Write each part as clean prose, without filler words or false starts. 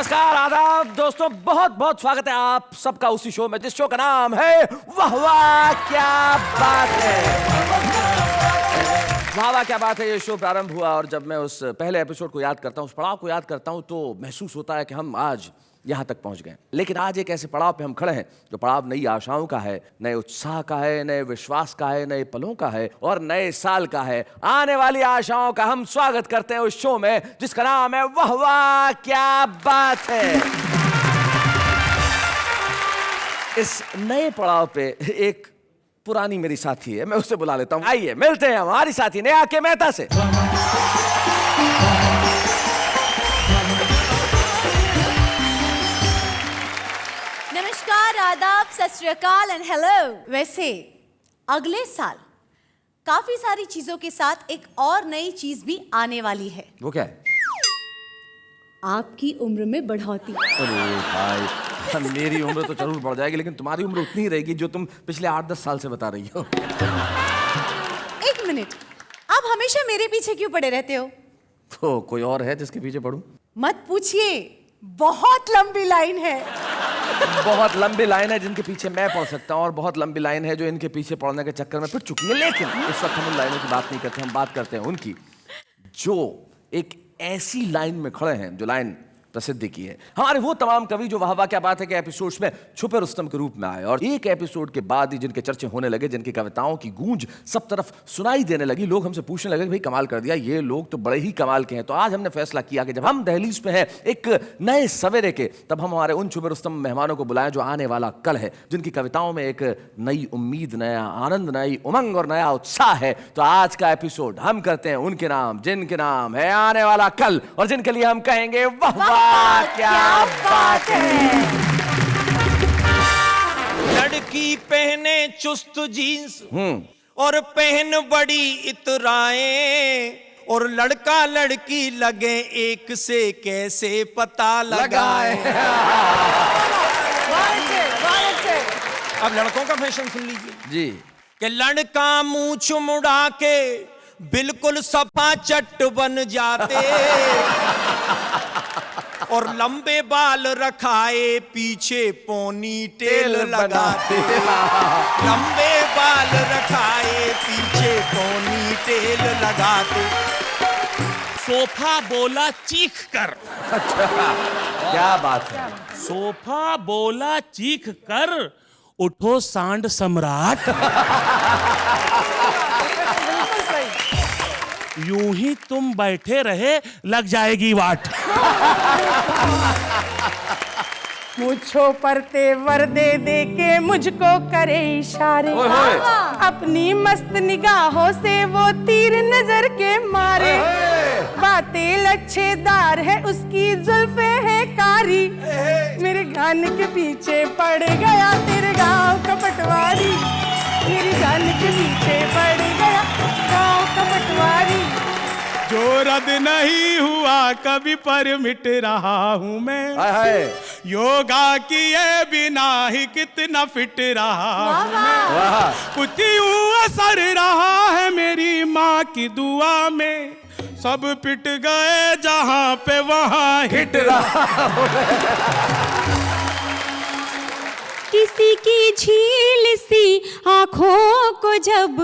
नमस्कार, आदाब दोस्तों, बहुत बहुत स्वागत है आप सबका उसी शो में जिस शो का नाम है वाह वाह क्या बात है। वाह वाह क्या बात है। ये शो प्रारंभ हुआ और जब मैं उस पहले एपिसोड को याद करता हूँ, उस पड़ाव को याद करता हूँ, तो महसूस होता है कि हम आज यहाँ तक पहुँच गए। लेकिन आज एक ऐसे पड़ाव पे हम खड़े हैं जो पड़ाव नई आशाओं का है, नए उत्साह का है, नए विश्वास का है, नए पलों का है और नए साल का है। आने वाली आशाओं का हम स्वागत करते हैं उस शो में जिसका नाम है वाह वाह क्या बात है। इस नए पड़ाव पे एक पुरानी मेरी साथी है, मैं उससे बुला लेता हूँ। आइए मिलते हैं हमारी साथी नेहा के मेहता से। नमस्कार, आदाब, सत श्री अकाल एंड हेलो। वैसे अगले साल काफी सारी चीजों के साथ एक और नई चीज भी आने वाली है। वो क्या है? आपकी उम्र में बढ़ोतरी। अरे भाई, मेरी उम्र तो जरूर बढ़ जाएगी, लेकिन तुम्हारी उम्र उतनी ही रहेगी जो तुम पिछले 8-10 साल से बता रही हो। एक मिनट, आप हमेशा मेरे पीछे क्यों पड़े रहते हो? तो कोई और है जिसके पीछे पड़ूं? मत पूछिए, बहुत लंबी लाइन है। बहुत लंबी लाइन है जिनके पीछे मैं पड़ सकता हूँ और बहुत लंबी लाइन है जो इनके पीछे पड़ने के चक्कर में पिट चुकी है। लेकिन इस वक्त हम उन लाइनों की बात नहीं करते, हम बात करते हैं उनकी जो एक ऐसी लाइन में खड़े हैं जो लाइन प्रसिद्धि की है। हमारे वो तमाम कवि जो वाह वाह क्या बात है के एपिसोड्स में छुपे रुस्तम के रूप में आए और एक एपिसोड के बाद ही जिनके चर्चे होने लगे, जिनकी कविताओं की गूंज सब तरफ सुनाई देने लगी, लोग हमसे पूछने लगे भाई कमाल कर दिया, ये लोग तो बड़े ही कमाल के हैं। तो आज हमने फैसला किया कि जब हम दहलीज पे हैं एक नए सवेरे के, तब हम हमारे उन छुपे रुस्तम मेहमानों को बुलाएं जो आने वाला कल है, जिनकी कविताओं में एक नई उम्मीद, नया आनंद, नई उमंग और नया उत्साह है। तो आज का एपिसोड हम करते हैं उनके नाम जिनके नाम है आने वाला कल और जिनके लिए हम कहेंगे वाह वाह क्या बात है। लड़की पहने चुस्त जीन्स और पहन बड़ी इतराएं और लड़का लड़की लगे एक से कैसे पता लगाए। अब लड़कों का फैशन सुन लीजिए जी कि लड़का मूंछ मुड़ा के बिल्कुल सफा चट बन जाते और लंबे बाल रखाए पीछे पोनी टेल लगाते। लंबे बाल रखाए पीछे पोनी टेल लगाते। सोफा बोला चीख कर। क्या बात है। सोफा बोला चीख कर उठो सांड सम्राट। यूं ही तुम बैठे रहे लग जाएगी वाट। मुझो पर तेवर दे दे के मुझको करे इशारे, अपनी मस्त निगाहों से वो तीर नजर के मारे। बातें लच्छेदार है उसकी जुल्फे है कारी, मेरे गान के पीछे पड़ गया तेरे गाँव का पटवारी। मेरे गान के पीछे पड़ गया गाँव का पटवारी। जो रद्द नहीं हुआ कभी पर मिट रहा हूँ मैं, योगा किए बिना ही कितना फिट रहा हूँ मैं। कुछ यूं असर रहा है मेरी माँ की दुआ में, सब पिट गए जहाँ पे वहाँ हिट रहा। किसी की झील सी आँखों को जब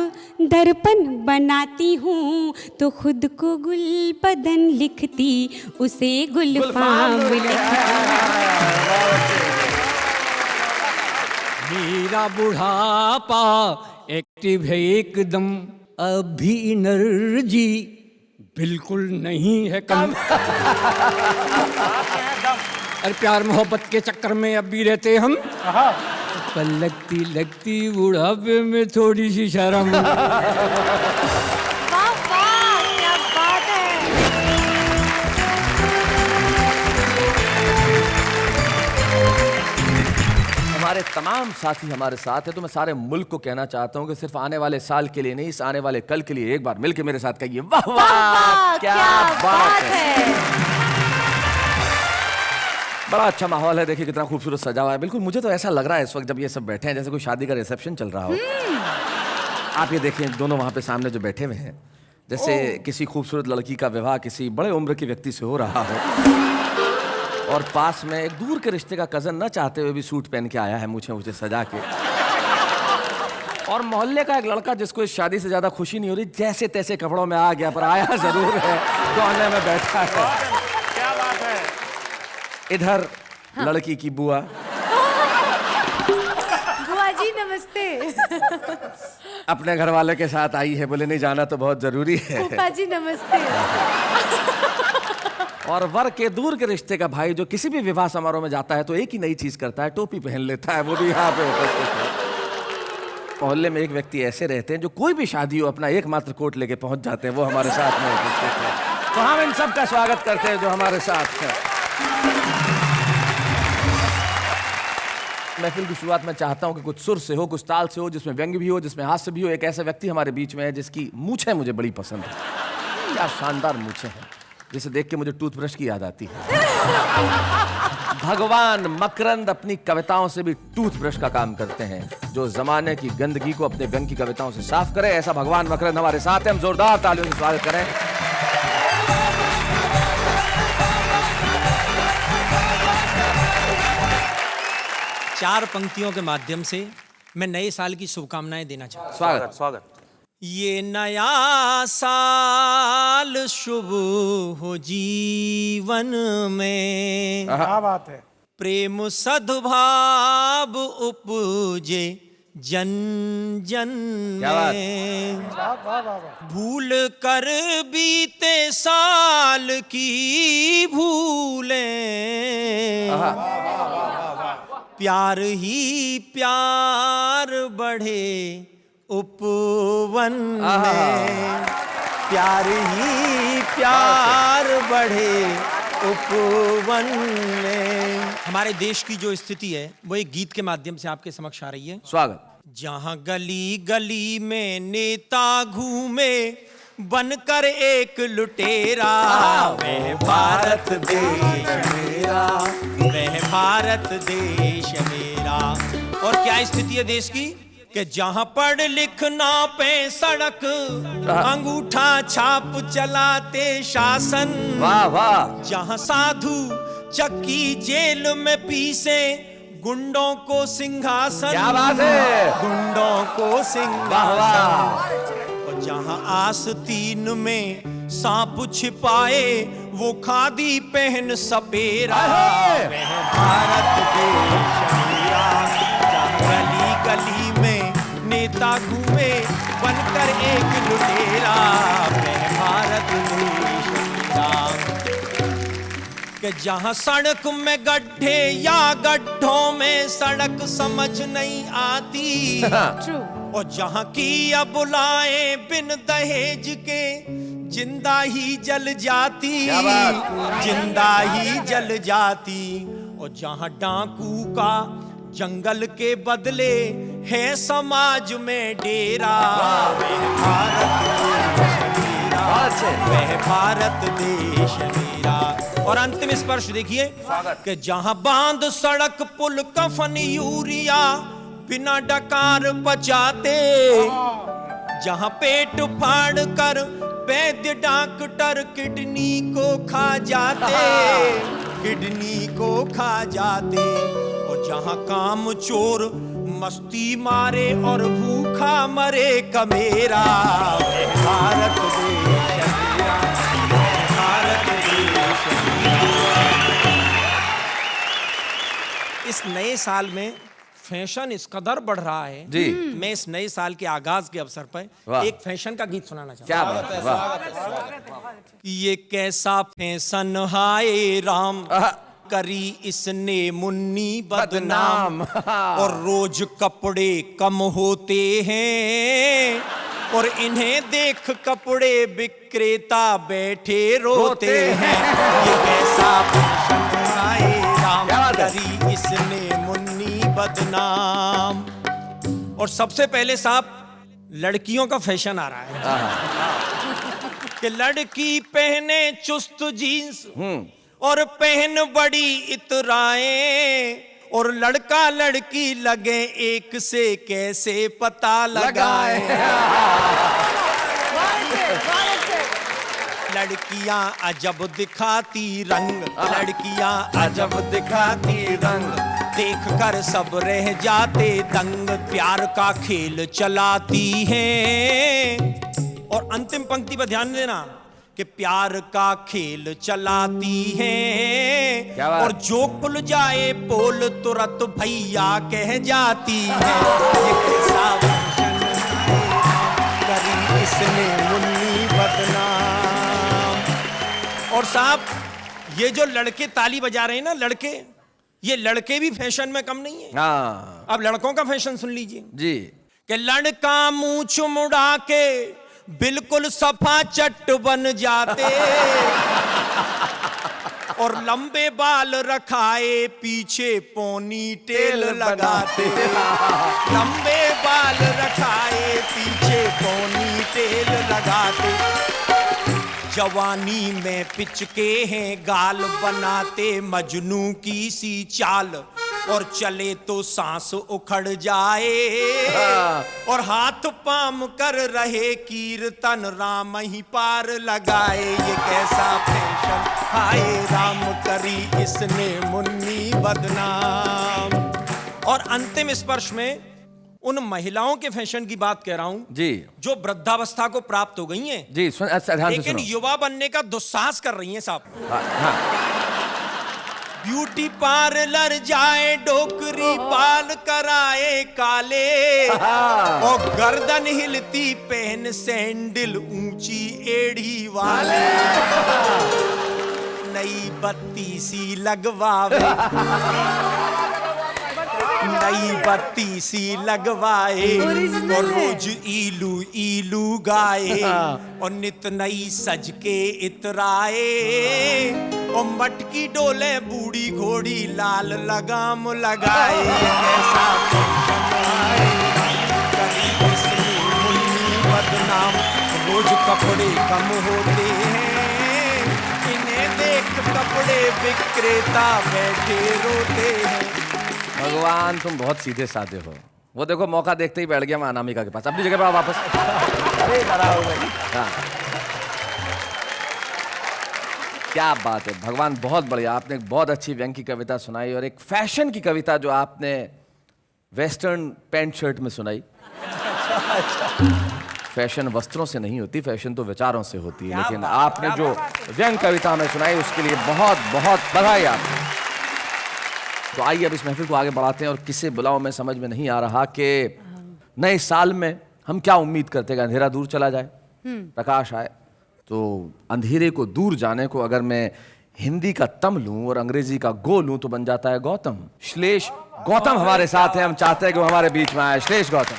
दर्पण बनाती हूँ तो खुद को गुलबदन लिखती उसे गुलफाम मेरा बुढ़ापा एक्टिव है एकदम, अभी एनर्जी बिल्कुल नहीं है कम। अरे प्यार मोहब्बत के चक्कर में अब भी रहते हम, पर लगती लगती बुढ़ापे में थोड़ी सी शर्म। वाह वाह क्या बात है। हमारे तमाम साथी हमारे साथ है, तो मैं सारे मुल्क को कहना चाहता हूँ कि सिर्फ आने वाले साल के लिए नहीं, इस आने वाले कल के लिए एक बार मिलके मेरे साथ कहिए वाह वाह क्या बात है। बड़ा अच्छा माहौल है, देखिए कितना खूबसूरत सजा हुआ है। बिल्कुल मुझे तो ऐसा लग रहा है इस वक्त जब ये सब बैठे हैं जैसे कोई शादी का रिसेप्शन चल रहा हो। आप ये देखें दोनों वहाँ पे सामने जो बैठे हुए हैं, जैसे किसी खूबसूरत लड़की का विवाह किसी बड़े उम्र के व्यक्ति से हो रहा हो और पास में एक दूर के रिश्ते का कजन न चाहते हुए भी सूट पहन के आया है, मुझे सजा के। और मोहल्ले का एक लड़का जिसको इस शादी से ज्यादा खुशी नहीं हो रही, जैसे तैसे कपड़ों में आ गया, पर आया जरूर है, कोने में बैठा है। क्या बात है। इधर लड़की की बुआ। बुआ जी नमस्ते। अपने घर वाले के साथ आई है, बोले नहीं जाना तो बहुत जरूरी है। फूफा जी नमस्ते। और वर के दूर के रिश्ते का भाई जो किसी भी विवाह समारोह में जाता है तो एक ही नई चीज करता है, टोपी पहन लेता है, वो भी यहाँ पे उपस्थित है। मोहल्ले में एक व्यक्ति ऐसे रहते हैं जो कोई भी शादी हो अपना एकमात्र कोट लेके पहुंच जाते हैं, वो हमारे साथ में उपस्थित है। तो हम इन सब का स्वागत करते हैं जो हमारे साथ है। महफिल की शुरुआत में चाहता हूं कि कुछ सुर से हो, कुछ ताल से हो, जिसमें व्यंग्य भी हो, जिसमें हास्य भी हो। एक ऐसा व्यक्ति हमारे बीच में है जिसकी मूछें मुझे बड़ी पसंद है। क्या शानदार मूछें हैं, जिसे देख के मुझे टूथब्रश की याद आती है। भगवान मकरंद अपनी कविताओं से भी टूथब्रश का काम करते हैं, जो जमाने की गंदगी को अपने व्यंग की कविताओं से साफ करे। ऐसा भगवान मकरंद हमारे साथ हैं, हम जोरदार तालियों से स्वागत करें। चार पंक्तियों के माध्यम से मैं नए साल की शुभकामनाएं देना चाहता हूं। स्वागत स्वागत। ये नया साल शुभ हो जीवन में, क्या बात है। प्रेम सद्भाव उपजे जन जन क्या बात? में। भूल कर बीते साल की भूलें, प्यार ही प्यार बढ़े उपवन में, प्यार ही प्यार बढ़े उपवन में। हमारे देश की जो स्थिति है वो एक गीत के माध्यम से आपके समक्ष आ रही है। स्वागत। जहां गली गली में नेता घूमे बनकर एक लुटेरा, वह भारत देश मेरा, वह भारत देश मेरा। और क्या स्थिति है देश की कि जहां पढ़ लिखना पे सड़क, अंगूठा छाप चलाते शासन। वाह वाह। जहां साधु चक्की जेल में पीसे गुंडों को सिंहासन। क्या बात है। गुंडों को सिंहासन। और जहां आस्तीन में सांप छिपाए वो खादी पहन सपेरा, वह भारत देश मेरा। जहां गली गली में नेता घूमे बनकर एक लुटेरा, वह भारत देश मेरा। कि जहां सड़क में गड्ढे या गड्ढों में सड़क समझ नहीं आती, और जहां की अब बुलाए बिन दहेज के जिंदा ही जल जाती, जिंदा ही जल जाती। और जहां डाकू का जंगल के बदले है समाज में डेरा, वह भारत देश मेरा, वह भारत देश मेरा। और अंतिम स्पर्श देखिए कि जहां बांध सड़क पुल कफन यूरिया बिना डकार पचाते, जहां पेट फाड़ कर वैद्य डॉक्टर किडनी को खा जाते, किडनी को खा जाते। और जहां काम चोर मस्ती मारे और भूखा मरे कमेरा, भारत देश मेरा, भारत देश मेरा। इस नए साल में फैशन इस कदर बढ़ रहा है जी। मैं इस नए साल के आगाज के अवसर पर एक फैशन का गीत सुनाना चाहता क्या बात है। वाह। ये कैसा फैशन हाय राम, करी इसने मुन्नी बदनाम। और रोज कपड़े कम होते हैं और इन्हें देख कपड़े विक्रेता बैठे रोते हैं। ये कैसा फैशन हाय राम, करी इसने मुन्नी बदनाम। और सबसे पहले साहब लड़कियों का फैशन आ रहा है कि लड़की पहने चुस्त जीन्स और पहन बड़ी इतराएं, और लड़का लड़की लगे एक से कैसे पता लगाए। लड़कियां अजब दिखाती रंग, लड़कियां अजब दिखाती रंग, देख कर सब रह जाते दंग, प्यार का खेल चलाती हैं। और अंतिम पंक्ति पर ध्यान देना कि प्यार का खेल चलाती हैं, क्या बात? और जो खुल जाए पोल तुरंत भैया कह जाती है। ये कैसा फैशन करी इसने मुन्नी बदनाम। और साहब ये जो लड़के ताली बजा रहे हैं ना, लड़के, ये लड़के भी फैशन में कम नहीं है। हाँ अब लड़कों का फैशन सुन लीजिए जी। कि लड़का मूंछ मुड़ा के बिल्कुल सफा चट बन जाते, और लंबे बाल रखाए पीछे पोनी टेल लगाते, लंबे बाल रखाए पीछे पोनी टेल लगाते, जवानी में पिचके हैं गाल बनाते मजनू की सी चाल, और चले तो सांस उखड़ जाए, और हाथ पाम कर रहे कीर्तन राम ही पार लगाए। ये कैसा फैशन हाय राम करी इसने मुन्नी बदनाम। और अंतिम स्पर्श में उन महिलाओं के फैशन की बात कह रहा हूं जी, जो वृद्धावस्था को प्राप्त हो गई हैं, जी सुन, अच्छा ध्यान से लेकिन सुनो। युवा बनने का दुस्साहस कर रही हैं साहब। हाँ, ब्यूटी पार्लर जाए डोकरी बाल कराए काले, और गर्दन हिलती पहन सैंडल ऊंची एड़ी वाले, नई बत्ती सी लगवावे, नई बत्ती सी लगवाए, और रोज इलू इलू गाए, और नित नई सज के इतराए, और मटकी डोले बूढ़ी घोड़ी लाल लगाम लगाए। कैसा कभी इसमें मुन्नी बदनाम, रोज कपड़े कम होते हैं, इन्हें देख कपड़े विक्रेता बैठे रोते हैं। भगवान तुम बहुत सीधे साधे हो। वो देखो मौका देखते ही बैठ गया मैं अनामिका के पास, अपनी जगह पर आओ वापस। अरे डरा हो गई। हाँ क्या बात है, भगवान बहुत बढ़िया। आपने एक बहुत अच्छी व्यंग की कविता सुनाई, और एक फैशन की कविता जो आपने वेस्टर्न पैंट शर्ट में सुनाई। फैशन वस्त्रों से नहीं होती, फैशन तो विचारों से होती है, लेकिन आपने जो व्यंग कविता में सुनाई उसके लिए बहुत बहुत बधाई आपको। तो आइए अब इस महफिल को आगे बढ़ाते हैं, और किसे बुलाओ मैं समझ में नहीं आ रहा कि नए साल में हम क्या उम्मीद करते हैं कि अंधेरा दूर चला जाए, प्रकाश आए। तो अंधेरे को दूर जाने को अगर मैं हिंदी का तम लूं और अंग्रेजी का गो लूं तो बन जाता है गौतम। श्लेष गौतम हमारे साथ हैं, हम चाहते हैं कि वो हमारे बीच में आए। श्लेष गौतम।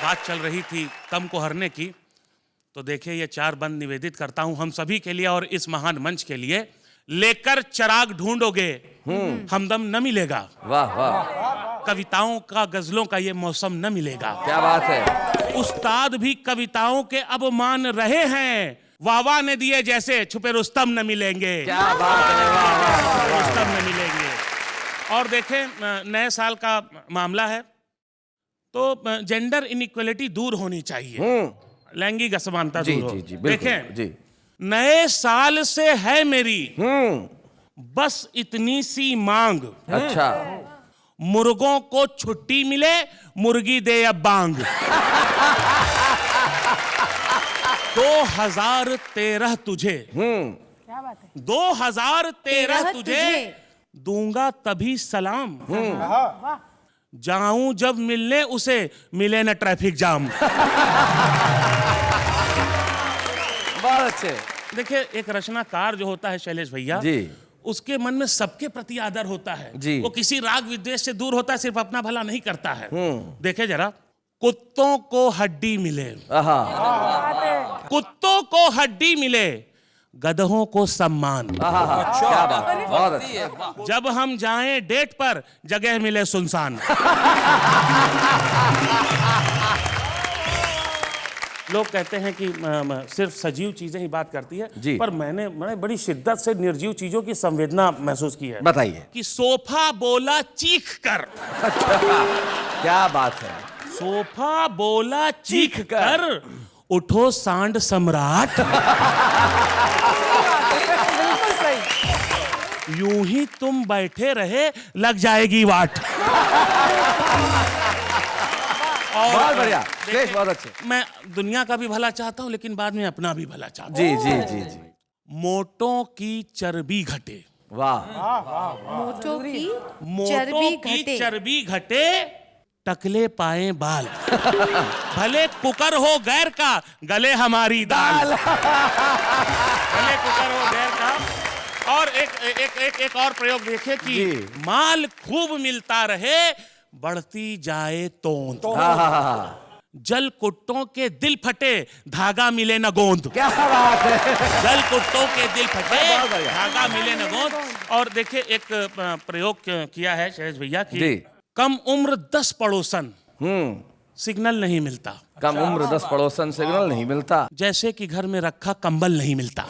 बात चल रही थी तम को हरने की, तो देखिए ये चार बंद निवेदित करता हूं हम सभी के लिए और इस महान मंच के लिए। लेकर चिराग ढूंढोगे हमदम न मिलेगा, वाह वाह, कविताओं का गजलों का ये मौसम न मिलेगा। क्या बात है। उस्ताद भी कविताओं के अब मान रहे हैं, वावा ने दिए जैसे छुपे रुस्तम न मिलेंगे। क्या बात है, वाह वाह वाह। रुस्तम न मिलेंगे। और देखें नए साल का मामला है, तो जेंडर इनइक्वलिटी दूर होनी चाहिए, लैंगिक असमानता जी दूर हो। जी जी बिल्कुल देखें जी। नए साल से है मेरी बस इतनी सी मांग, अच्छा, मुर्गों को छुट्टी मिले, मुर्गी दे अब बांग। 2013 तुझे, 2013 तुझे दूंगा तभी सलाम, जाऊं जब मिलने उसे मिले न ट्रैफिक जाम। बहुत अच्छे। देखिए एक रचनाकार जो होता है शैलेश भैया जी, उसके मन में सबके प्रति आदर होता है जी। वो किसी राग विद्वेष से दूर होता है, सिर्फ अपना भला नहीं करता है। देखे जरा, कुत्तों को हड्डी मिले, आहा, कुत्तों को हड्डी मिले, गधों को सम्मान। आहा, क्या बात है, बहुत अच्छा। जब हम जाएं डेट पर जगह मिले सुनसान। लोग कहते हैं कि सिर्फ सजीव चीजें ही बात करती है जी। पर मैंने बड़ी शिद्दत से निर्जीव चीजों की संवेदना महसूस की है। बताइए। कि सोफा बोला चीख कर। क्या बात है। सोफा बोला चीख कर, उठो सांड सम्राट। यूं ही तुम बैठे रहे लग जाएगी वाट। बहुत बढ़िया, शेष बहुत अच्छे। मैं दुनिया का भी भला चाहता हूं लेकिन बाद में अपना भी भला चाहता हूं। जी जी जी जी। मोटों की चर्बी घटे। वाह। मोटों की मोटों की चर्बी घटे, टकले पाए बाल। भले कुकर हो गैर का, गले हमारी दाल। भले कुकर हो गैर का। और एक और प्रयोग देखिए कि माल खूब मिलता रहे, बढ़ती जाए तोंद। जल कुट्टों के दिल फटे, धागा मिले न गोंद। क्या बात है। जल कुट्टों के दिल फटे, धागा मिले न गोंद। और देखिए एक प्रयोग किया है शैलेश भैया की, कम उम्र 10 पड़ोसन सिग्नल नहीं मिलता। कम उम्र 10 पड़ोसन सिग्नल नहीं मिलता। जैसे कि घर में रखा कंबल नहीं मिलता।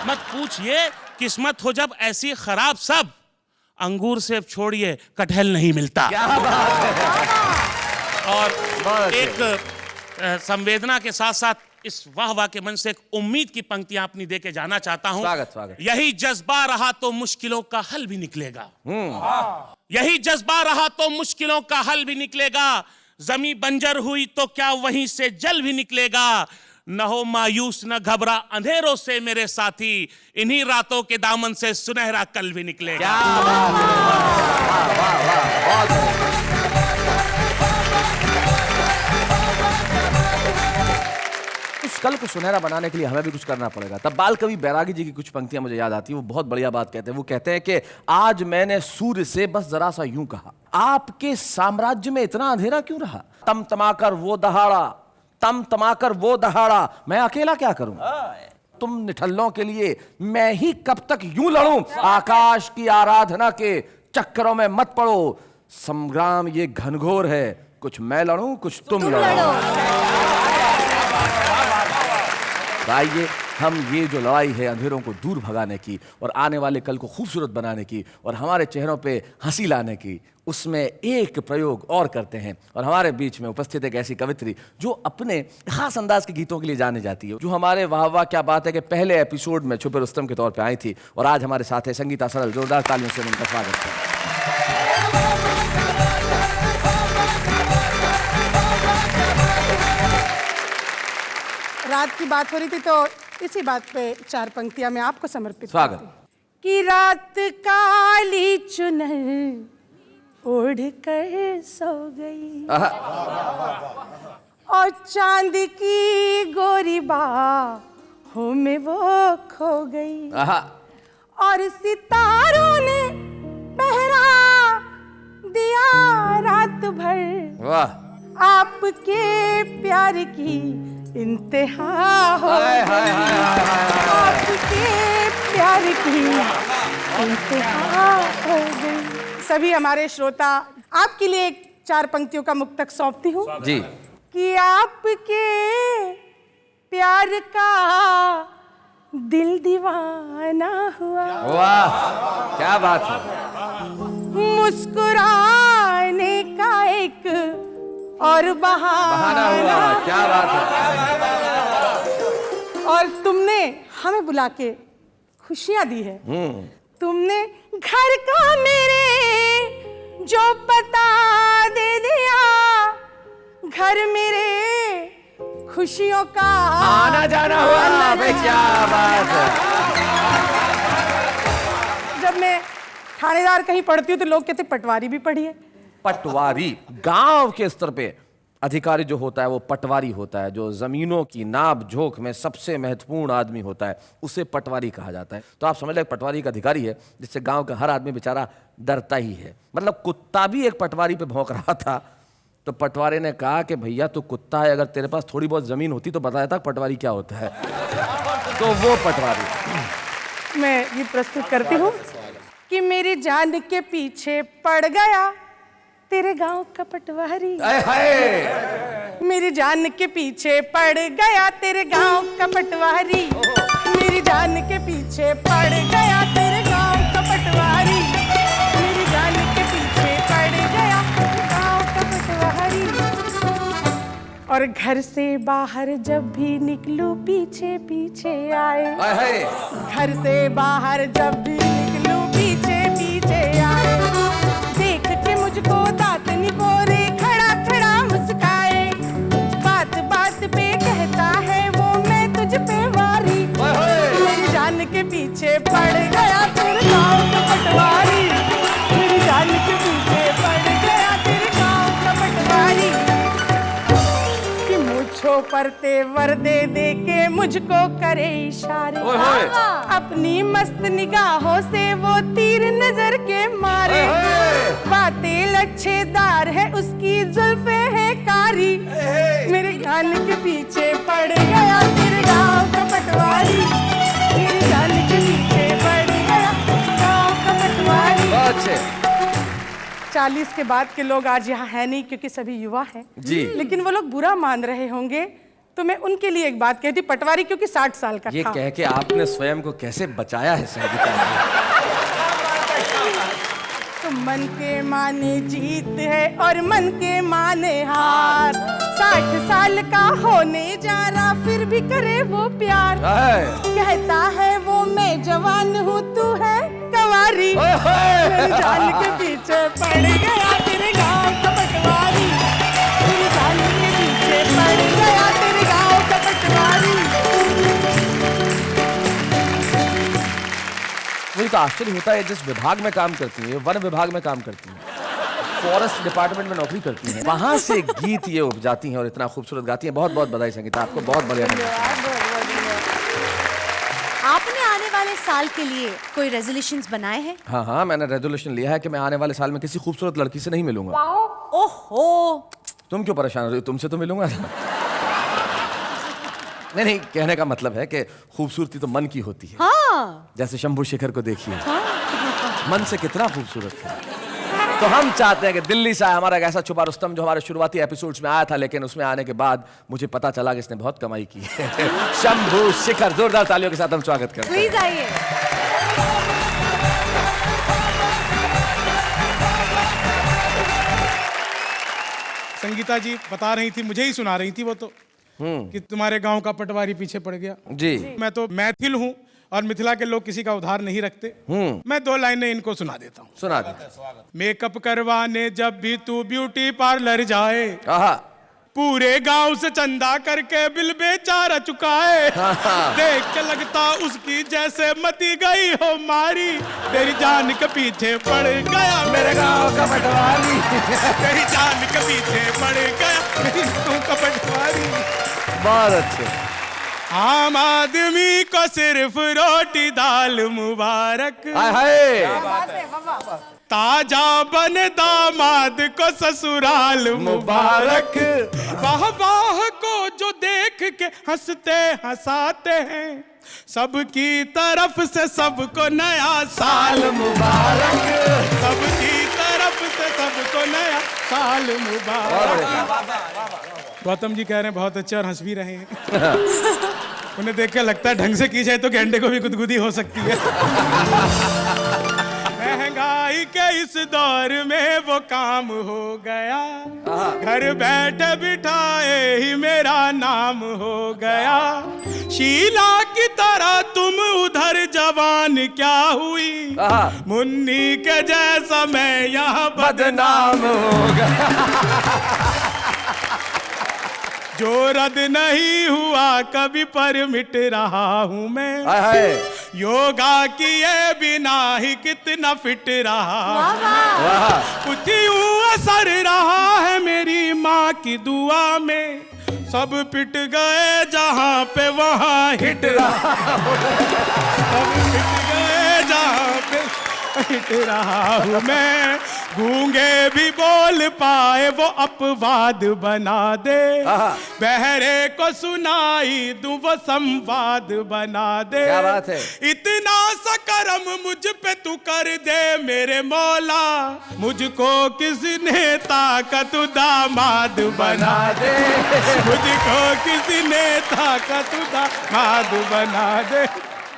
मत पूछिए किस्मत हो जब ऐसी खराब, सब अंगूर से छोड़िए कटहल नहीं मिलता। क्या बात है। और एक संवेदना के साथ साथ इस वाह वाह के मन से एक उम्मीद की पंक्तियां अपनी दे के जाना चाहता हूं। स्वागत स्वागत। यही जज्बा रहा तो मुश्किलों का हल भी निकलेगा। यही जज्बा रहा तो मुश्किलों का हल भी निकलेगा। जमी बंजर हुई तो क्या वहीं से जल भी निकलेगा। न हो मायूस न घबरा अंधेरों से मेरे साथी, इन्हीं रातों के दामन से सुनहरा कल भी निकलेगा। क्या बात है। वाह वाह वाह, बहुत बढ़िया। उस कल को सुनहरा बनाने के लिए हमें भी कुछ करना पड़ेगा। तब बाल कवि बैरागी जी की कुछ पंक्तियां मुझे याद आती है। वो बहुत बढ़िया बात कहते हैं। वो कहते हैं कि आज मैंने सूर्य से बस जरा सा यूं कहा, आपके साम्राज्य में इतना अंधेरा क्यों रहा। तम तमाकर वो दहाड़ा, तम तमाकर वो दहाड़ा, मैं अकेला क्या करूं। तुम निठल्लों के लिए मैं ही कब तक यूं लड़ूं। आकाश की आराधना के चक्करों में मत पड़ो, संग्राम ये घनघोर है, कुछ मैं लड़ूं कुछ तुम लड़ो। आइए हम ये जो लड़ाई है अंधेरों को दूर भगाने की और आने वाले कल को खूबसूरत बनाने की और हमारे चेहरों पे हंसी लाने की, उसमें एक प्रयोग और करते हैं। और हमारे बीच में उपस्थित एक ऐसी कवित्री जो अपने खास अंदाज के गीतों के लिए जाने जाती है, जो हमारे वाह वाह क्या बात है के पहले एपिसोड में छुपे रुस्तम के तौर पे आई थी और आज हमारे साथ है संगीता सरल। जोरदार तालियों से उनका स्वागत है। रात की बात हो रही थी तो इसी बात पे 4 पंक्तियां मैं आपको समर्पित स्वागत। कि रात काली चुनर ओढ़ कर सो गई और चांद की गोरी बाहों में वो खो गई और सितारों ने पहरा दिया रात भर। वाह। आपके प्यार की इंतहा हो गई, आपके प्यार की इंतहा हो गई। सभी हमारे श्रोता आपके लिए 4 पंक्तियों का मुक्तक सौंपती हूँ जी। कि आपके प्यार का दिल दीवाना हुआ। वाह क्या बात है। मुस्कुराने का एक और बहाना हुआ। क्या बात है। और तुमने हमें बुला के खुशियां दी है। तुमने घर का मेरे जो पता दे दिया, घर मेरे खुशियों का आना जाना हुआ। क्या बात है। जब मैं थानेदार कहीं पढ़ती हूँ तो लोग कहते पटवारी भी पढ़ी है। पटवारी गांव के स्तर पे अधिकारी जो होता है वो पटवारी होता है, जो जमीनों की नाप जोख में सबसे महत्वपूर्ण आदमी होता है उसे पटवारी कहा जाता है। तो आप समझ लें पटवारी एक अधिकारी है जिससे गांव का हर आदमी बेचारा डरता ही है। मतलब कुत्ता भी एक पटवारी पे भौंक रहा था तो पटवारी ने कहा कि भैया तू कुत्ता है, अगर तेरे पास थोड़ी बहुत जमीन होती तो बताया था पटवारी क्या होता है। तो वो पटवारी। मैं ये प्रस्तुत करती हूँ कि मेरी जान के पीछे पड़ गया तेरे गांव का पटवारी। मेरी जान के पीछे पड़ गया तेरे गांव का पटवारी, मेरी जान के पीछे पड़ गया तेरे गांव का पटवारी, मेरी जान के पीछे पड़ गया तेरे गांव का पटवारी। और घर से बाहर जब भी निकलूं पीछे पीछे आए, घर से बाहर जब भी निकलूं पीछे पीछे आए, देख के मुझको दांत निपोरे खड़ा खड़ा मुस्काए, बात बात पे कहता है वो मैं तुझ पे वारी, मेरी जान के पीछे पड़ गया तेरे गाँव का पटवारी, मेरी जान के पीछे पड़ गया तेरे गाँव का पटवारी। कि मुझको पर तेवर दे दे के मुझको करे इशारे, अपनी मस्त निगाहों से वो तीर नजर के मारे, बातें लच्छेदार है उसकी जुल्फे है कारी, मेरे कान के पीछे पड़ गया तेरे गाँव का पटवारी, मेरे कान के पीछे पड़ गया गाँव का पटवारी। बहुत अच्छे। 40 के बाद के लोग आज यहाँ है नहीं क्योंकि सभी युवा हैं जी, लेकिन वो लोग बुरा मान रहे होंगे, तो मैं उनके लिए एक बात कहती, पटवारी क्योंकि 60 साल का ये था। कह के आपने स्वयं को कैसे बचाया है संगीता जी? तो मन के माने जीत है और मन के माने हार, 60 साल का होने जा रहा फिर भी करे वो प्यार, कहता है वो मैं जवान हूँ तू है कवारी, मेरी जान के पीछे पड़ गया तेरे गाँव का पटवारी, मेरी जान के पीछे पड़ गया तेरे गाँव का पटवारी। मुझे तो आश्चर्य होता है, जिस विभाग में काम करती है, वन विभाग में काम करती है, फॉरेस्ट डिपार्टमेंट में नौकरी करती हैं, वहां से गीत ये उपजाती हैं और इतना खूबसूरत गाती हैं। बहुत बहुत बधाई संगीता, आपको बहुत बढ़िया। आपने आने वाले साल के लिए कोई रेजोल्यूशंस बनाए हैं? हाँ हाँ, मैंने रेजोल्यूशन लिया है कि मैं आने वाले साल में किसी खूबसूरत लड़की से नहीं मिलूंगा। ओहो, तुम क्यों परेशान हो रही हो? तुमसे तो मिलूंगा। नहीं नहीं, कहने का मतलब है कि खूबसूरती तो मन की होती है। हाँ। जैसे शंभू शेखर को देखिए, मन से कितना खूबसूरत है। तो हम चाहते हैं कि दिल्ली से हमारा एक ऐसा छुपा रुस्तम जो हमारे शुरुआती एपिसोड्स में आया था, लेकिन उसमें आने के बाद मुझे पता चला कि इसने बहुत कमाई की है। शंभू शेखर, जोरदार तालियों के साथ हम स्वागत करते हैं। प्लीज आइए। संगीता जी बता रही थी, मुझे ही सुना रही थी वो तो, कि तुम्हारे गांव का पटवारी पीछे पड़ गया। जी, मैं तो मैथिल हूँ और मिथिला के लोग किसी का उधार नहीं रखते। मैं 2 लाइनें इनको सुना देता हूँ। सुना दे। मेकअप करवाने जब भी तू ब्यूटी पार्लर जाए, आहा, पूरे गांव से चंदा करके बिल बेचारा चुकाए, देख के लगता उसकी जैसे मती गई हो मारी, तेरी जान के पीछे पड़ गया मेरे गांव का पटवारी। तेरी जान के पीछे पड़ गया मेरे गांव का पटवारी। बहुत अच्छे। आम आदमी को सिर्फ रोटी दाल मुबारक, हाय, ताजा बने दामाद को ससुराल मुबारक, वाह वाह को जो देख के हंसते हंसाते हैं, सबकी तरफ से सबको नया साल मुबारक, सबकी तरफ से सबको नया साल मुबारक। गौतम जी कह रहे हैं बहुत अच्छे और हंस भी रहे हैं। उन्हें देख के लगता है ढंग से की जाए तो गेंडे को भी गुदगुदी हो सकती है। महंगाई के इस दौर में वो काम हो गया, घर बैठे बिठाए ही मेरा नाम हो गया, शीला की तरह तुम उधर जवान क्या हुई, मुन्नी के जैसा मैं यहाँ बदनाम हो गया। जो रद्द नहीं हुआ कभी पर मिट रहा हूँ मैं, योगा किए बिना ही कितना फिट रहा, कुछ यूं असर रहा है मेरी माँ की दुआ में, सब पिट गए जहाँ पे वहाँ हिट रहा, सब पिट गए जहाँ पे मिट रहा हूँ मैं। गूंगे भी बोल पाए वो अपवाद बना दे, बहरे को सुनाई दूं वो संवाद बना दे। क्या बात है। इतना सा करम मुझ पे तू कर दे मेरे मौला, मुझको किसी ने ताकत दामाद बना दे, मुझको किसी ने ताकत दामाद बना दे।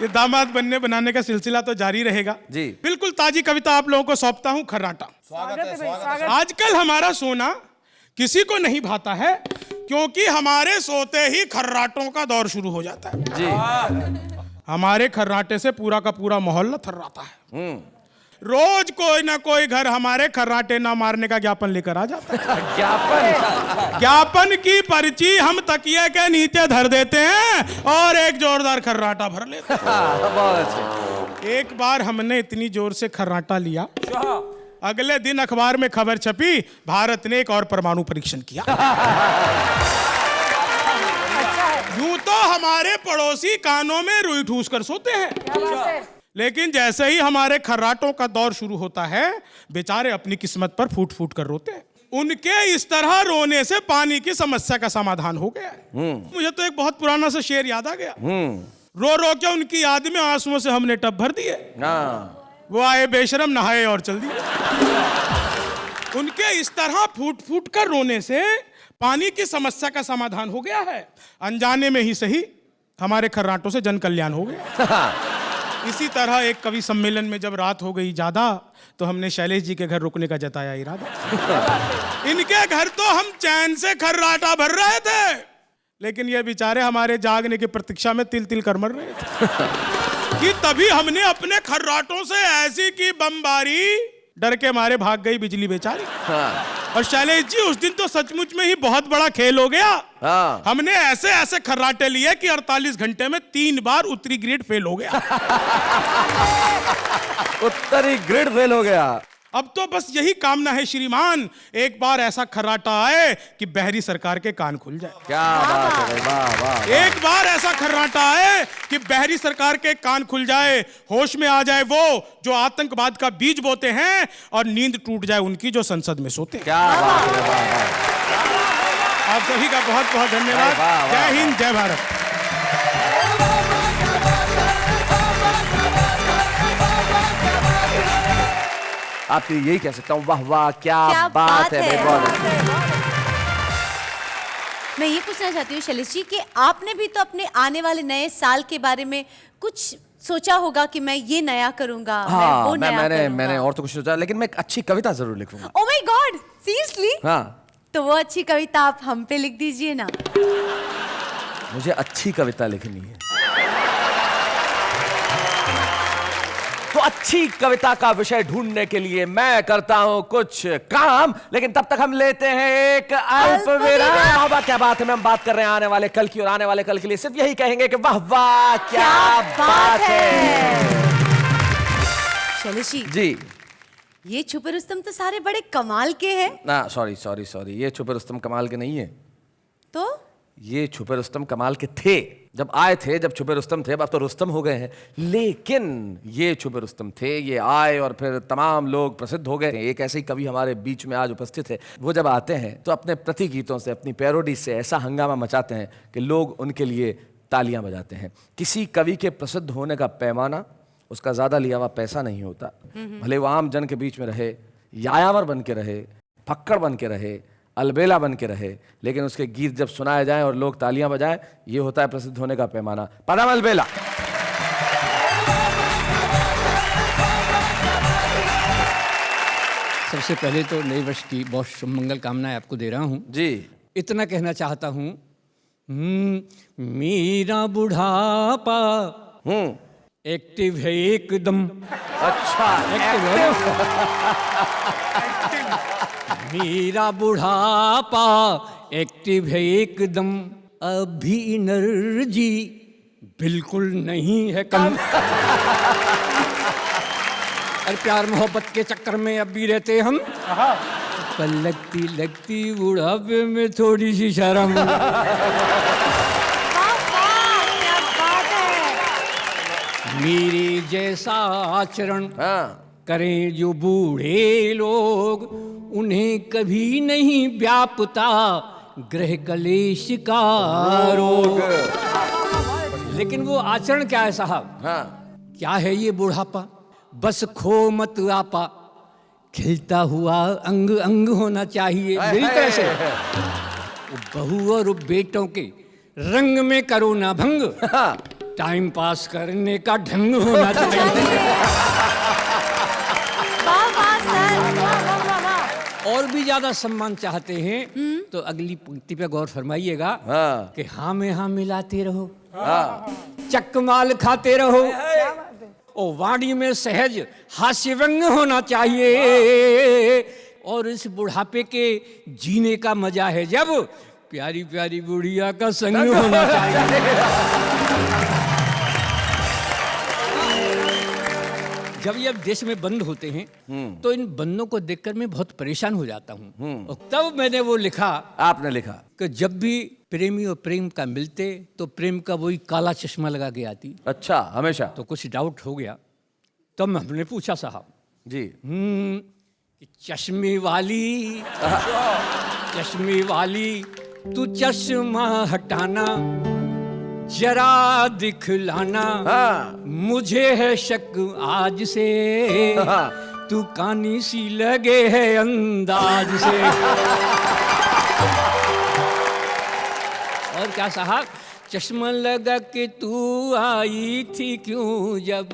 ये दामाद बनने बनाने का सिलसिला तो जारी रहेगा जी। बिल्कुल ताजी कविता आप लोगों को सौंपता हूं, खर्राटा। आजकल हमारा सोना किसी को नहीं भाता है, क्योंकि हमारे सोते ही खर्राटों का दौर शुरू हो जाता है जी। हमारे खर्राटे से पूरा का पूरा मोहल्ला थर्राता है। रोज कोई ना कोई घर हमारे खर्राटे ना मारने का ज्ञापन लेकर आ जाता है। ज्ञापन की पर्ची हम तकिए के नीचे धर देते हैं और एक जोरदार खर्राटा भर लेते हैं। बहुत अच्छे। एक बार हमने इतनी जोर से खर्राटा लिया, अगले दिन अखबार में खबर छपी, भारत ने एक और परमाणु परीक्षण किया। यूं तो हमारे पड़ोसी कानों में रुई ठूस कर सोते हैं, लेकिन जैसे ही हमारे खर्राटों का दौर शुरू होता है, बेचारे अपनी किस्मत पर फूट फूट कर रोते हैं। उनके इस तरह रोने से पानी की समस्या का समाधान हो गया है। मुझे तो एक बहुत पुराना सा शेर याद आ गया। रो रो के उनकी याद में आंसुओं से हमने टब भर दिए, वो आए बेशरम नहाए और चल दिए। उनके इस तरह फूट फूट कर रोने से पानी की समस्या का समाधान हो गया है। अनजाने में ही सही हमारे खर्राटों से जन कल्याण हो गया। इसी तरह एक कवि सम्मेलन में जब रात हो गई ज्यादा, तो हमने शैलेश जी के घर रुकने का जताया इरादा। इनके घर तो हम चैन से खर्राटा भर रहे थे, लेकिन ये बेचारे हमारे जागने की प्रतीक्षा में तिल तिल कर मर रहे थे कि तभी हमने अपने खर्राटों से ऐसी की बमबारी, डर के मारे भाग गई बिजली बेचारी। और शैलेश जी उस दिन तो सचमुच में ही बहुत बड़ा खेल हो गया। हमने ऐसे ऐसे खर्राटे लिए कि 48 घंटे में 3 बार उत्तरी ग्रिड फेल हो गया। उत्तरी ग्रिड फेल हो गया। अब तो बस यही कामना है श्रीमान, एक बार ऐसा खर्राटा आए कि बहरी सरकार के कान खुल जाए। क्या बात है, वाह वाह। एक बार ऐसा खर्राटा आए कि बहरी सरकार के कान खुल जाए, होश में आ जाए वो जो आतंकवाद का बीज बोते हैं, और नींद टूट जाए उनकी जो संसद में सोते हैं। क्या बात है, वाह वाह। आप सभी का बहुत बहुत धन्यवाद। जय हिंद, जय भारत। आपके लिए यही कह सकता हूँ, वाह वाह, क्या बात है, बहुत। मैं ये पूछना चाहती हूँ शैलेश जी कि आपने भी तो अपने आने वाले नए साल के बारे में कुछ सोचा होगा कि मैं ये नया करूंगा, मैं वो नया करूंगा। मैंने और तो कुछ सोचा, लेकिन मैं एक अच्छी कविता जरूर लिखूंगा। Oh my God, seriously? हाँ। तो वो अच्छी कविता आप हम पे लिख दीजिए ना। मुझे अच्छी कविता लिखनी है, तो अच्छी कविता का विषय ढूंढने के लिए मैं करता हूं कुछ काम, लेकिन तब तक हम लेते हैं एक अल्प विराम। क्या बात है, मैं हम बात कर रहे हैं आने वाले कल की, और आने वाले कल के लिए सिर्फ यही कहेंगे कि वाह वाह, क्या बात है। शैलेश जी, ये छुपे रुस्तम तो सारे बड़े कमाल के हैं। ना सॉरी, ये छुपे रुस्तम कमाल के नहीं है। तो ये छुपे रुस्तम कमाल के थे जब आए थे, जब छुपे रुस्तम थे, अब तो रुस्तम हो गए हैं, लेकिन ये छुपे रुस्तम थे, ये आए और फिर तमाम लोग प्रसिद्ध हो गए। एक ऐसे ही कवि हमारे बीच में आज उपस्थित है, वो जब आते हैं तो अपने प्रति गीतों से, अपनी पैरोडी से ऐसा हंगामा मचाते हैं कि लोग उनके लिए तालियां बजाते हैं। किसी कवि के प्रसिद्ध होने का पैमाना उसका ज़्यादा लिया हुआ पैसा नहीं होता, भले वो आम जन के बीच में रहे, यायावर बन के रहे, फक्कड़ बन के रहे, अलबेला बन के रहे, लेकिन उसके गीत जब सुनाए जाएं और लोग तालियां बजाएं, ये होता है प्रसिद्ध होने का पैमाना। पदम अलबेला। सबसे पहले तो नए वर्ष की बहुत शुभ मंगल कामनाएं आपको दे रहा हूँ जी। इतना कहना चाहता हूँ, मेरा बुढ़ापा एक्टिव है एकदम। अच्छा, मेरा बुढ़ापा एक्टिव है एकदम, अभी एनर्जी बिल्कुल नहीं है कम। और प्यार मोहब्बत के चक्कर में अब भी रहते हम, पर लगती लगती बुढ़ापे में थोड़ी सी शर्म। मेरे जैसा आचरण करें जो बूढ़े लोग, उन्हें कभी नहीं व्यापता ग्रह कलेश का रोग। लेकिन वो आचरण क्या है साहब? हाँ। क्या है ये बुढ़ापा? बस खो मत आपा, खिलता हुआ अंग अंग होना चाहिए। मेरी तरह से बहू और बेटों के रंग में करो ना भंग, टाइम पास करने का ढंग होना चाहिए। वाह वाह सर, वाह वाह वाह वाह। और भी ज्यादा सम्मान चाहते हैं तो अगली पंक्ति पे गौर फरमाइएगा कि हाँ में हाँ मिलाते रहो, चकमाल खाते रहो, और वाणी में सहज हास्य व्यंग होना चाहिए। और इस बुढ़ापे के जीने का मजा है जब प्यारी प्यारी बुढ़िया का संग होना चाहिए। जब ये अब देश में बंद होते हैं तो इन बंदों को देखकर मैं बहुत परेशान हो जाता हूँ। और तब मैंने वो लिखा, आपने लिखा कि जब भी प्रेमी और प्रेम का मिलते तो प्रेम का वही काला चश्मा लगा के आती। अच्छा, हमेशा। तो कुछ डाउट हो गया, तब हमने पूछा साहब जी कि चश्मे वाली तू चश्मा हटाना जरा दिखलाना, मुझे है शक आज से तू कानी सी लगे है अंदाज से। और क्या साहब, चश्मा लगा के तू आई थी क्यों जब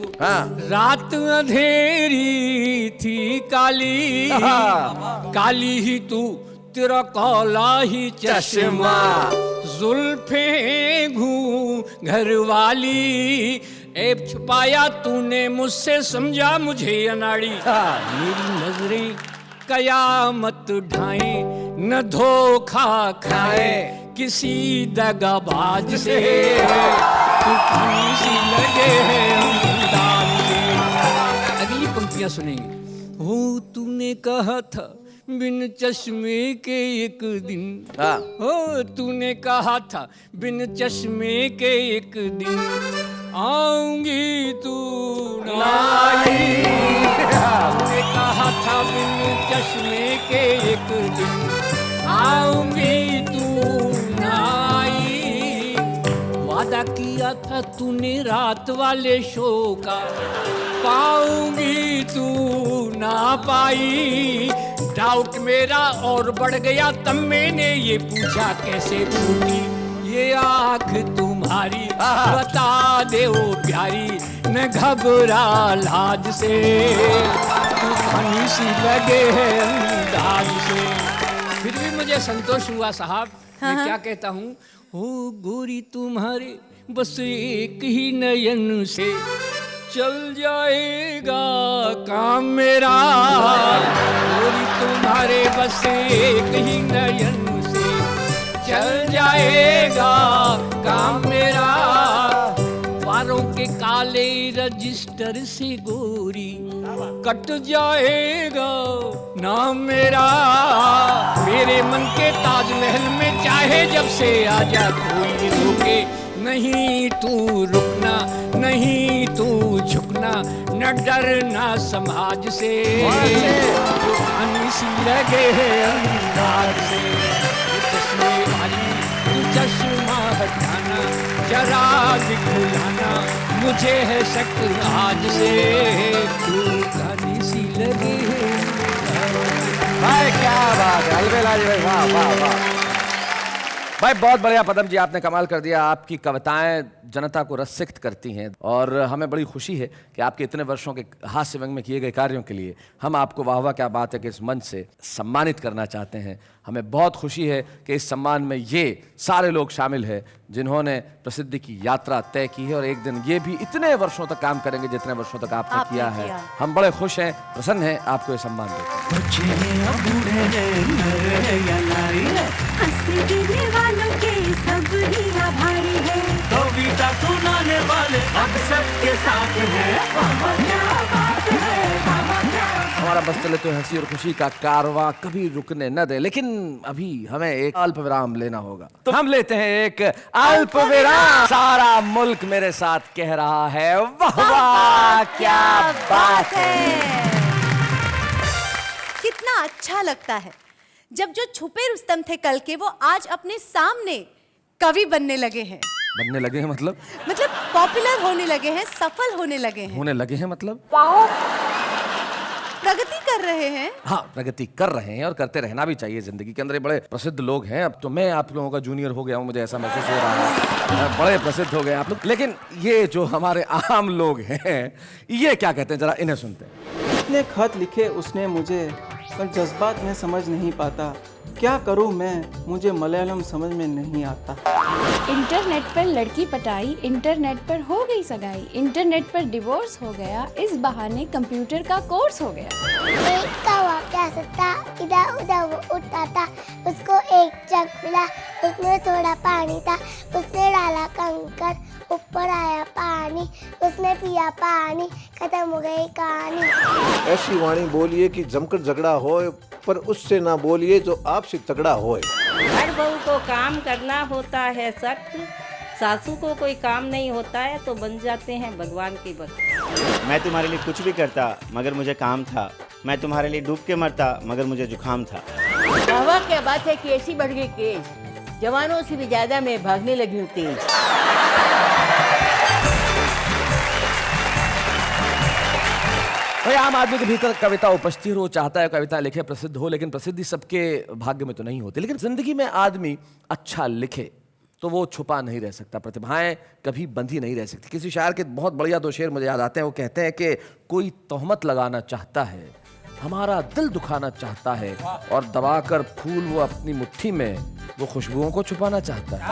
रात अंधेरी थी काली, काली ही तू तेरा काला ही चश्मा, जुल्फे घर वाली, ऐब छुपाया तूने मुझसे समझा मुझे अनाड़ी। मेरी नजरें कयामत ढाए न धोखा खाए किसी दगाबाज से, तू सी लगे है अंदाज से। अगली पंक्तियां सुनेंगे। हो तूने कहा था बिन चश्मे के एक दिन, हो तूने कहा था बिन चश्मे के एक दिन आऊंगी तू ना आई, तूने कहा था बिन चश्मे के एक दिन आऊंगी तू ना आई, वादा किया था तूने रात वाले शो का पाऊंगी तू ना पाई। डाउट मेरा और बढ़ गया, तब मैंने ये पूछा कैसे फूटी ये आँख तुम्हारी, बता दे ओ प्यारी न घबरा लाज से, तू फनी सी लगे है अंदाज से। फिर भी मुझे संतोष हुआ साहब। मैं क्या कहता हूँ, हो गोरी तुम्हारे बस एक ही नयन से चल जाएगा काम मेरा, गोरी तुम्हारे बस एक ही नयन से चल जाएगा काम मेरा, बालों के काले रजिस्टर से गोरी कट जाएगा नाम मेरा, मेरे मन के ताजमहल में चाहे जब से आजा कोई रोके नहीं, तू रुकना नहीं तू झुकना न डरना समाज से, सी लगे है अंदाज से, चश्मे वाली तू चश्मा हटाना जरा दिखलाना, मुझे है शक आज से तू कानी सी लगे है। भाई क्या बात है, अलबेला जी भाई, वाह वाह वाह भाई, बहुत बढ़िया पदम जी, आपने कमाल कर दिया। आपकी कविताएं जनता को रसिक्त करती हैं और हमें बड़ी खुशी है कि आपके इतने वर्षों के हास्य व्यंग में किए गए कार्यों के लिए हम आपको वाह वाह क्या बात है कि इस मंच से सम्मानित करना चाहते हैं। हमें बहुत खुशी है कि इस सम्मान में ये सारे लोग शामिल हैं जिन्होंने प्रसिद्धि की यात्रा तय की है और एक दिन ये भी इतने वर्षों तक काम करेंगे जितने वर्षों तक आपने किया है। हम बड़े खुश हैं, प्रसन्न हैं आपको ये सम्मान कविता सुनाने वाले अब सबके साथ हैं। हमारा बस चले तो हंसी और खुशी का कारवां कभी रुकने न दे, लेकिन अभी हमें एक अल्प विराम लेना होगा, तो हम लेते हैं एक अल्प विराम। सारा मुल्क मेरे साथ कह रहा है वाह वाह क्या बात है। कितना अच्छा लगता है जब जो छुपे रुस्तम थे कल के वो आज अपने सामने कवि बनने लगे हैं। बनने लगे हैं मतलब पॉपुलर होने लगे हैं, सफल होने लगे हैं, होने लगे हैं मतलब प्रगति कर रहे हैं। हाँ, प्रगति कर रहे हैं और करते रहना भी चाहिए जिंदगी के अंदर। ये बड़े प्रसिद्ध लोग हैं। अब तो मैं आप लोगों का जूनियर हो गया हूँ, मुझे ऐसा महसूस हो रहा है। बड़े प्रसिद्ध हो गए आप लोग। लेकिन ये जो हमारे आम लोग हैं ये क्या कहते हैं, जरा इन्हें सुनते हैं। इतने खत लिखे उसने मुझे, पर जज्बात में समझ नहीं पाता। क्या करूं मैं, मुझे मलयालम समझ में नहीं आता। इंटरनेट पर लड़की पटाई, इंटरनेट पर हो गई सगाई, इंटरनेट पर डिवोर्स हो गया, इस बहाने कंप्यूटर का कोर्स हो गया। एक कौवा प्यासा था, इधर उधर वो उड़ता था, उसको एक जग मिला, उसमें थोड़ा पानी था, उसने डाला कंकर, ऊपर आया पानी, उसने पिया पानी, खत्म हो गई कहानी। ऐसी वाणी बोलिए कि जमकर झगड़ा होए, पर उससे ना बोलिए जो आपसे तगड़ा होए। हर बहू को काम करना होता है सख्त, सासू को कोई काम नहीं होता है तो बन जाते हैं भगवान के भक्त। मैं तुम्हारे लिए कुछ भी करता मगर मुझे काम था, मैं तुम्हारे लिए डूब के मरता मगर मुझे जुकाम था। हवा क्या बात है कि ऐसी बढ़ गई केस, जवानों से भी ज्यादा मैं भागने लगी हूँ तेज। भाई आम आदमी के भीतर कविता उपजती हो, चाहता है कविता लिखे, प्रसिद्ध हो, लेकिन प्रसिद्धि सबके भाग्य में तो नहीं होती। लेकिन जिंदगी में आदमी अच्छा लिखे तो वो छुपा नहीं रह सकता, प्रतिभाएं कभी बंधी नहीं रह सकती। किसी शायर के बहुत बढ़िया दो शेर मुझे याद आते हैं। वो कहते हैं कि कोई तोहमत लगाना चाहता है, हमारा दिल दुखाना चाहता है, और दबाकर फूल वो अपनी मुट्ठी में वो खुशबुओं को छुपाना चाहता है।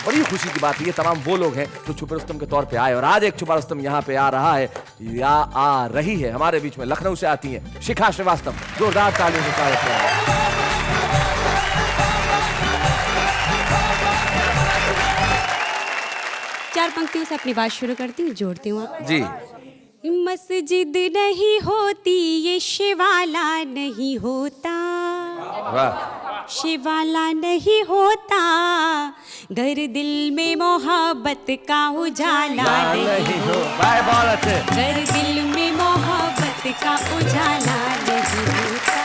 बड़ी खुशी की बात है, ये तमाम वो लोग हैं जो छुपे रुस्तम के तौर पे आए, और आज एक छुपा रुस्तम यहाँ पे आ रहा है या आ रही है हमारे बीच में। लखनऊ से आती हैं शिखा श्रीवास्तव, जोरदार तालियों से स्वागत करें। चार पंक्तियों से अपनी बात शुरू करती हूँ, जोड़ती हूँ आप जी। मस्जिद नहीं होती ये शिवाला नहीं होता, शिवाला नहीं होता, घर दिल में मोहब्बत का उजाला नहीं होता, घर दिल में मोहब्बत का उजाला नहीं होता।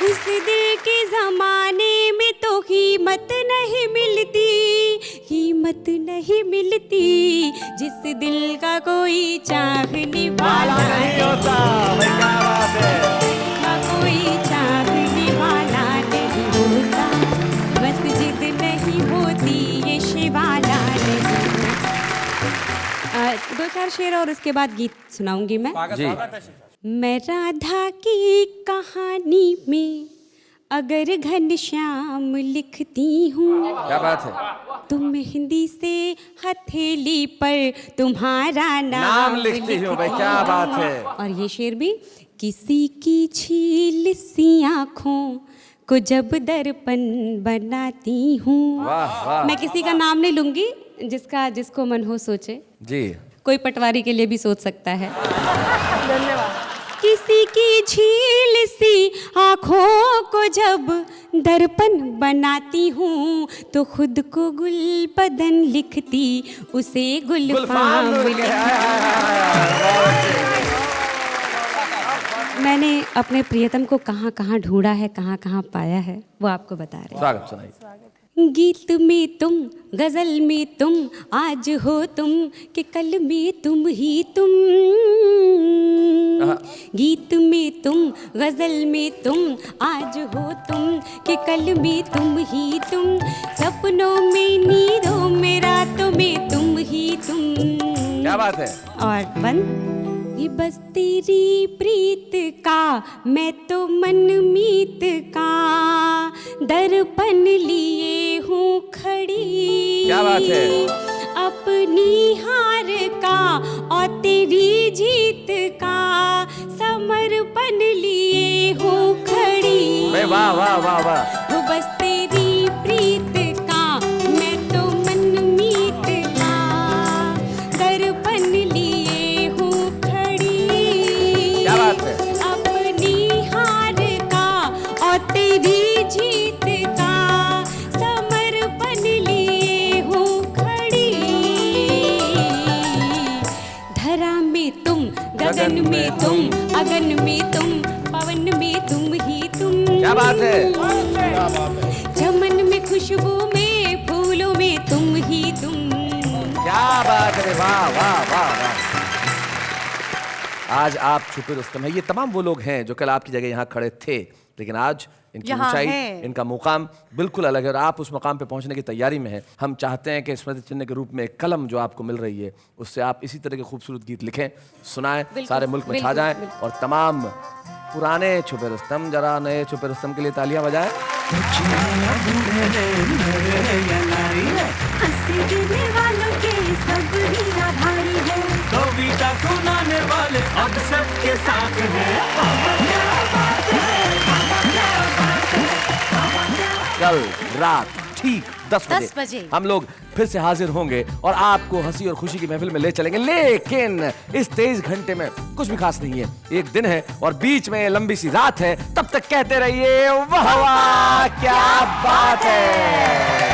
उस दिल के जमाने में तो कीमत नहीं मिलती, कीमत नहीं मिलती, जिस दिल का कोई चाहने वाला नहीं होता, कोई चाहने वाला नहीं होता, मस्जिद नहीं होती ये शिवाला नहीं होता। दो चार शेर और उसके बाद गीत सुनाऊंगी मैं जी। मैं राधा की कहानी में अगर घनश्याम लिखती हूँ, क्या बात है, तुम मेहंदी से हथेली पर तुम्हारा नाम लिखती हूँ। भाई क्या बात है। और ये शेर भी, किसी की झील सी आँखों को जब दर्पण बनाती हूँ। मैं किसी का नाम नहीं लूंगी, जिसको मन हो सोचे जी। कोई पटवारी के लिए भी सोच सकता है। धन्यवाद। किसी की झील सी आँखों को जब दर्पण बनाती हूँ तो खुद को गुलबदन लिखती, उसे गुलफाम मैंने अपने प्रियतम को कहाँ कहाँ ढूंढा है, कहाँ कहाँ पाया है, वो आपको बता रहे हैं। स्वागत सुनाइए। गीत में तुम, गजल में तुम, आज हो तुम कि कल में तुम ही तुम। गीत में तुम, गजल में तुम, आज हो तुम कि कल में तुम ही तुम, सपनों में नींदों में रातों में तुम ही तुम। क्या बात है। और बंद, ये बस तेरी प्रीत का मैं तो मन मीत का दर्पण लिए हूँ खड़ी। क्या बात है। अपनी हार का और तेरी जीत का समर्पण लिए हूँ खड़ी। वाह वाह वाह वाह। वो बस तेरी प्रीत का मैं तो मन मीत का दर्पण लिए हूँ खड़ी। क्या बात है। अपनी हार का और तेरी जीत का समर्पण लिए हूँ खड़ी। धरा में तुम, गगन में तुम, अगन में तुम, पवन में तुम ही तुम। क्या बात है? चमन में, खुशबू में, फूलों में तुम ही तुम। क्या बात है, वाह वाह वाह वाह। आज आप छुपे रुस्तम है। ये तमाम वो लोग हैं जो कल आपकी जगह यहाँ खड़े थे, लेकिन आज इनकी ऊंचाई, इनका मुकाम बिल्कुल अलग है और आप उस मुकाम पे पहुंचने की तैयारी में हैं। हम चाहते हैं कि स्मृति चिन्ह के रूप में एक कलम जो आपको मिल रही है, उससे आप इसी तरह के खूबसूरत गीत लिखें, सुनाएं, सारे मुल्क में छा जाएं और तमाम पुराने छुपे रुस्तम जरा नए छुपे रुस्तम के लिए तालियां बजाएं। वालों के सब ही आभारी है, कविता सुनाने वाले अब सबके साथ हैं। कल रात ठीक 10 बजे हम लोग फिर से हाजिर होंगे और आपको हंसी और खुशी की महफिल में ले चलेंगे, लेकिन इस 23 घंटे में कुछ भी खास नहीं है। एक दिन है और बीच में लंबी सी रात है। तब तक कहते रहिए वाह वाह क्या बात है।